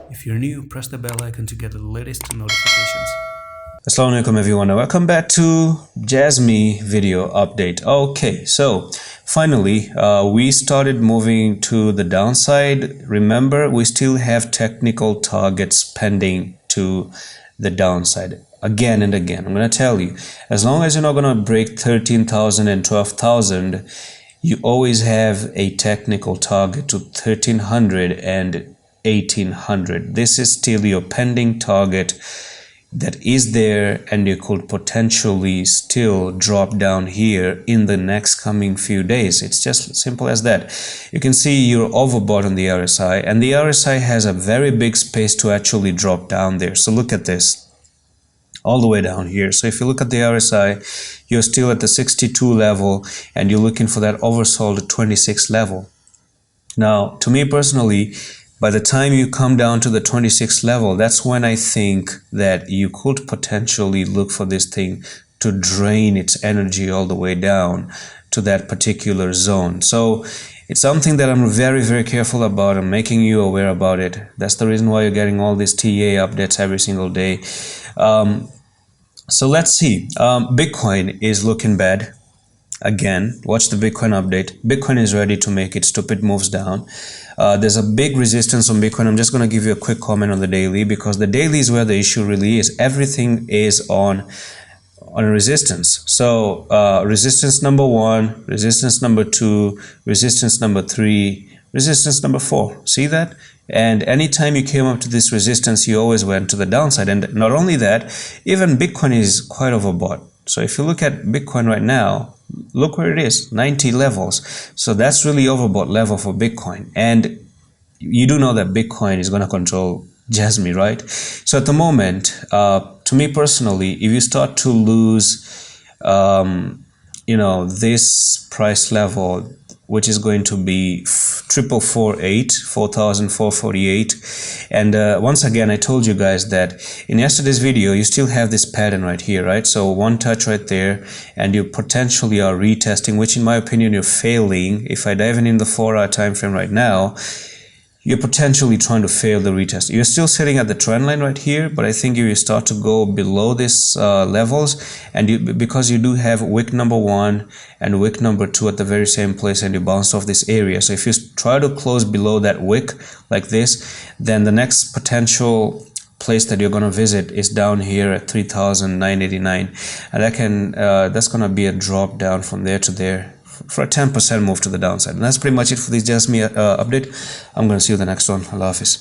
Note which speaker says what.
Speaker 1: If you're new, press the bell icon to get the latest notifications.
Speaker 2: Assalamu alaikum everyone, and welcome back to Jasmine video update. Okay, so finally we started moving to the downside. Remember, we still have technical targets pending to the downside again and again. I'm going to tell you, as long as you're not going to break 13,000 and 12,000, you always have a technical target to 1,300 and 1,800. This is still your pending target that is there, and you could potentially still drop down here in the next coming few days. It's just simple as that. You can see you're overbought on the RSI, and the RSI has a very big space to actually drop down there. So look at this, all the way down here. So if you look at the RSI, you're still at the 62 level, and you're looking for that oversold 26 level. Now, to me personally, by the time you come down to the 26th level, that's when I think that you could potentially look for this thing to drain its energy all the way down to that particular zone. So it's something that I'm very, very careful about. I'm making you aware about it. That's the reason why you're getting all these TA updates every single day. So let's see. Bitcoin is looking bad. Again, watch the Bitcoin update. Bitcoin is ready to make its stupid moves down. There's a big resistance on Bitcoin. I'm just going to give you a quick comment on the daily, because the daily is where the issue really is. Everything is on resistance. So resistance number 1, resistance number 2, resistance number 3, resistance number 4. See that? And anytime you came up to this resistance, you always went to the downside. And not only that, even Bitcoin is quite overbought. So if you look at Bitcoin right now, look where it is, 90 levels. So that's really overbought level for Bitcoin. And you do know that Bitcoin is going to control Jasmine, right? So at the moment, to me personally, if you start to lose, this price level, which is going to be 4,448, and once again I told you guys that in yesterday's video you still have this pattern right here, right? So one touch right there, and you potentially are retesting, which in my opinion you're failing. If I dive in the 4-hour time frame right now, you're potentially trying to fail the retest. You're still sitting at the trend line right here, but I think if you start to go below this levels, and because you do have wick number 1 and wick number 2 at the very same place, and you bounce off this area. So if you try to close below that wick like this, then the next potential place that you're going to visit is down here at 3,989, and that's going to be a drop down from there to there for a 10% move to the downside. And that's pretty much it for this Jasmine update. I'm going to see you in the next one. Allah Hafiz.